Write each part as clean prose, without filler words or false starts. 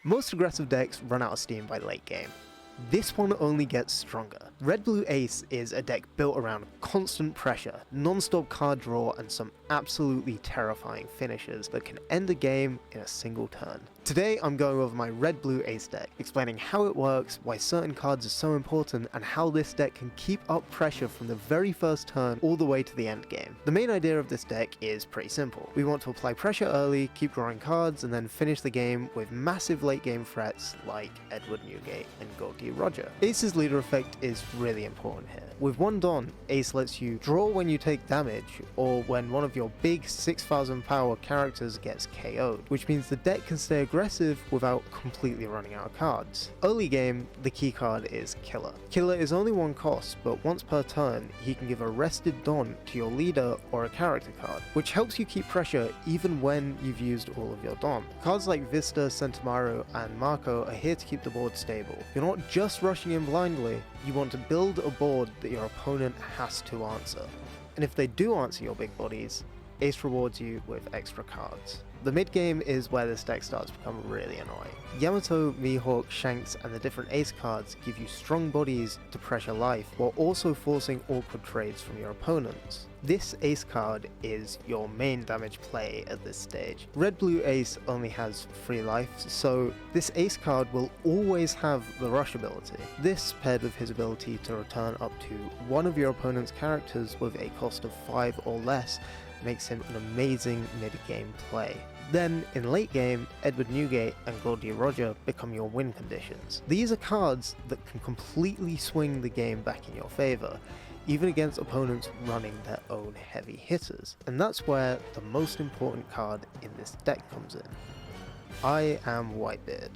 Most aggressive decks run out of steam by late game. This one only gets stronger. Red-Blue Ace is a deck built around constant pressure, non-stop card draw, and some absolutely terrifying finishes that can end a game in a single turn. Today I'm going over my Red-Blue Ace deck, explaining how it works, why certain cards are so important, and how this deck can keep up pressure from the very first turn all the way to the end game. The main idea of this deck is pretty simple. We want to apply pressure early, keep drawing cards, and then finish the game with massive late game threats like Edward Newgate and Gol D. Ace's leader effect is really important here. With one Don, Ace lets you draw when you take damage, or when one of your big 6000 power characters gets KO'd, which means the deck can stay aggressive without completely running out of cards. Early game, the key card is Killer. Killer is only one cost, but once per turn, he can give a rested Don to your leader or a character card, which helps you keep pressure even when you've used all of your Don. Cards like Vista, Centomaru, and Marco are here to keep the board stable. You're not just rushing in blindly, you want to build a board that your opponent has to answer. And if they do answer your big bodies, Ace rewards you with extra cards. The mid game is where this deck starts to become really annoying. Yamato, Mihawk, Shanks, and the different Ace cards give you strong bodies to pressure life, while also forcing awkward trades from your opponents. This Ace card is your main damage play at this stage. Red-Blue Ace only has 3 life, so this Ace card will always have the rush ability. This, paired with his ability to return up to one of your opponent's characters with a cost of 5 or less, makes him an amazing mid-game play. Then, in late game, Edward Newgate and Gol D become your win conditions. These are cards that can completely swing the game back in your favour, even against opponents running their own heavy hitters. And that's where the most important card in this deck comes in. I Am Whitebeard.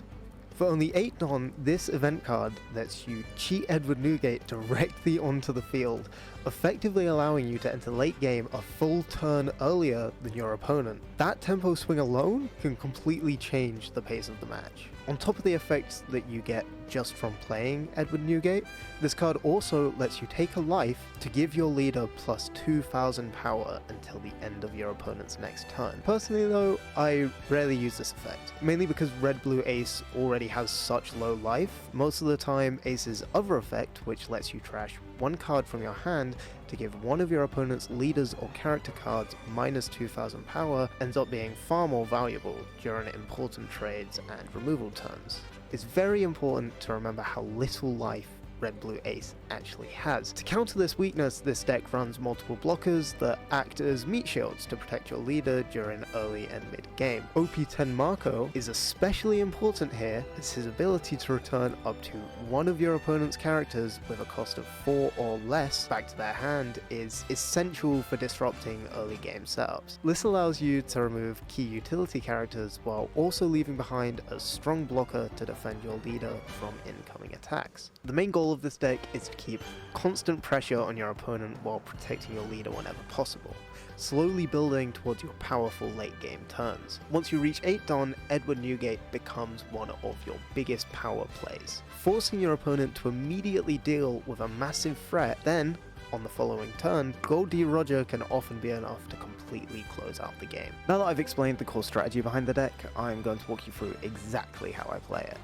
For only 8 Don, this event card lets you cheat Edward Newgate directly onto the field, effectively allowing you to enter late game a full turn earlier than your opponent. That tempo swing alone can completely change the pace of the match. On top of the effects that you get just from playing Edward Newgate, this card also lets you take a life to give your leader plus 2000 power until the end of your opponent's next turn. Personally though, I rarely use this effect, mainly because Red-Blue Ace already has such low life. Most of the time, Ace's other effect, which lets you trash one card from your hand to give one of your opponent's leaders or character cards minus 2000 power, ends up being far more valuable during important trades and removal turns. It's very important to remember how little life Red-Blue Ace actually has. To counter this weakness, this deck runs multiple blockers that act as meat shields to protect your leader during early and mid game. OP10 Marco is especially important here, as his ability to return up to one of your opponent's characters with a cost of 4 or less back to their hand is essential for disrupting early game setups. This allows you to remove key utility characters while also leaving behind a strong blocker to defend your leader from incoming attacks. The main goal of this deck is to keep constant pressure on your opponent while protecting your leader whenever possible, slowly building towards your powerful late game turns. Once you reach 8 Don, Edward Newgate becomes one of your biggest power plays, forcing your opponent to immediately deal with a massive threat. Then, on the following turn, Gol D can often be enough to completely close out the game. Now that I've explained the core strategy behind the deck, I'm going to walk you through exactly how I play it.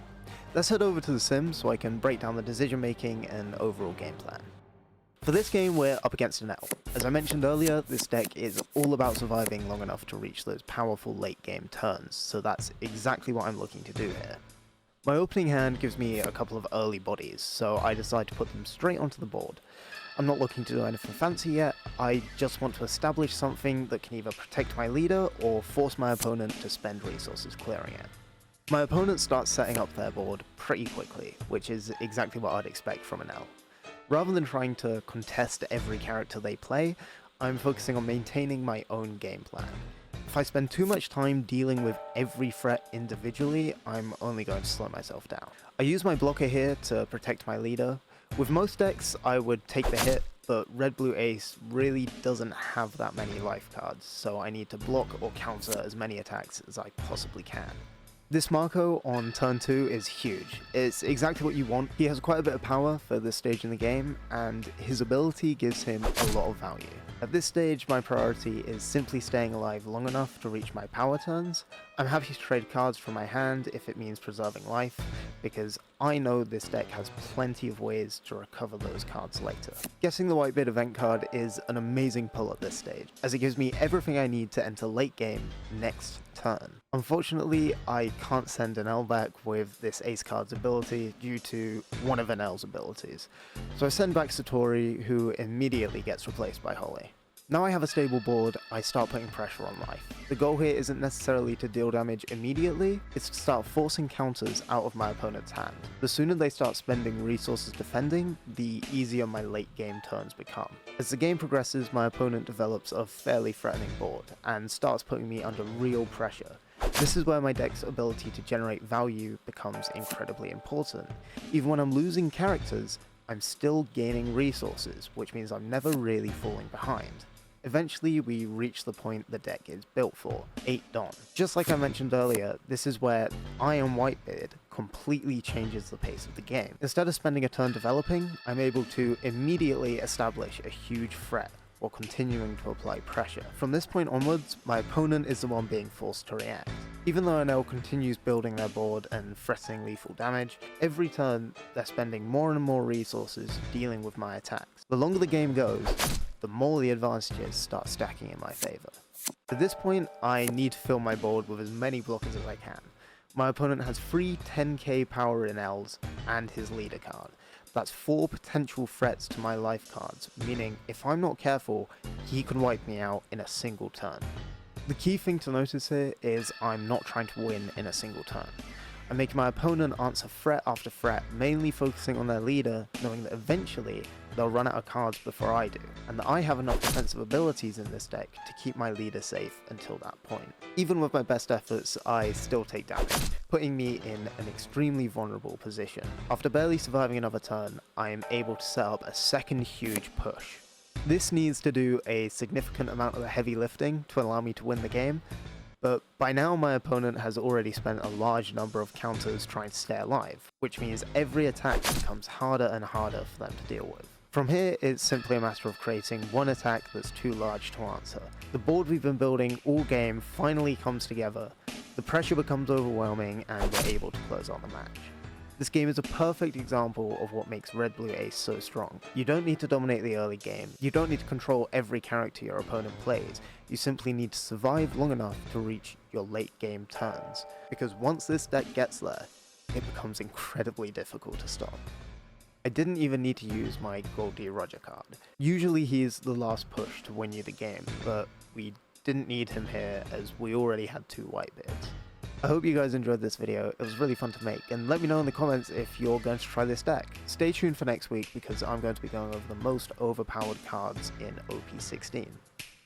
Let's head over to the sim so I can break down the decision making and overall game plan. For this game, we're up against Enel. As I mentioned earlier, this deck is all about surviving long enough to reach those powerful late game turns, so that's exactly what I'm looking to do here. My opening hand gives me a couple of early bodies, so I decide to put them straight onto the board. I'm not looking to do anything fancy yet, I just want to establish something that can either protect my leader or force my opponent to spend resources clearing it. My opponent starts setting up their board pretty quickly, which is exactly what I'd expect from Enel. Rather than trying to contest every character they play, I'm focusing on maintaining my own game plan. If I spend too much time dealing with every threat individually, I'm only going to slow myself down. I use my blocker here to protect my leader. With most decks, I would take the hit, but Red-Blue Ace really doesn't have that many life cards, so I need to block or counter as many attacks as I possibly can. This Marco on turn 2 is huge. It's exactly what you want. He has quite a bit of power for this stage in the game, and his ability gives him a lot of value. At this stage, my priority is simply staying alive long enough to reach my power turns. I'm happy to trade cards from my hand if it means preserving life, because I know this deck has plenty of ways to recover those cards later. Getting the Whitebeard event card is an amazing pull at this stage, as it gives me everything I need to enter late game next turn. Unfortunately, I can't send Enel back with this Ace card's ability due to one of Enel's abilities, so I send back Satori, who immediately gets replaced by Holly. Now I have a stable board, I start putting pressure on life. The goal here isn't necessarily to deal damage immediately, it's to start forcing counters out of my opponent's hand. The sooner they start spending resources defending, the easier my late game turns become. As the game progresses, my opponent develops a fairly threatening board, and starts putting me under real pressure. This is where my deck's ability to generate value becomes incredibly important. Even when I'm losing characters, I'm still gaining resources, which means I'm never really falling behind. Eventually, we reach the point the deck is built for, 8 Dawn. Just like I mentioned earlier, this is where I Am Whitebeard completely changes the pace of the game. Instead of spending a turn developing, I'm able to immediately establish a huge threat while continuing to apply pressure. From this point onwards, my opponent is the one being forced to react. Even though Enel continues building their board and threatening lethal damage, every turn they're spending more and more resources dealing with my attacks. The longer the game goes, the more the advantages start stacking in my favour. At this point, I need to fill my board with as many blockers as I can. My opponent has 3 10k power Enels and his leader card. That's 4 potential threats to my life cards, meaning if I'm not careful, he can wipe me out in a single turn. The key thing to notice here is I'm not trying to win in a single turn. I'm making my opponent answer threat after threat, mainly focusing on their leader, knowing that eventually they'll run out of cards before I do, and that I have enough defensive abilities in this deck to keep my leader safe until that point. Even with my best efforts, I still take damage, putting me in an extremely vulnerable position. After barely surviving another turn, I am able to set up a second huge push. This needs to do a significant amount of the heavy lifting to allow me to win the game, but by now my opponent has already spent a large number of counters trying to stay alive, which means every attack becomes harder and harder for them to deal with. From here, it's simply a matter of creating one attack that's too large to answer. The board we've been building all game finally comes together, the pressure becomes overwhelming, and we're able to close on the match. This game is a perfect example of what makes Red Blue Ace so strong. You don't need to dominate the early game, you don't need to control every character your opponent plays, you simply need to survive long enough to reach your late game turns, because once this deck gets there, it becomes incredibly difficult to stop. I didn't even need to use my Gol D Roger card. Usually he's the last push to win you the game, but we didn't need him here as we already had 2 Whitebeards. I hope you guys enjoyed this video, it was really fun to make, and let me know in the comments if you're going to try this deck. Stay tuned for next week because I'm going to be going over the most overpowered cards in OP13.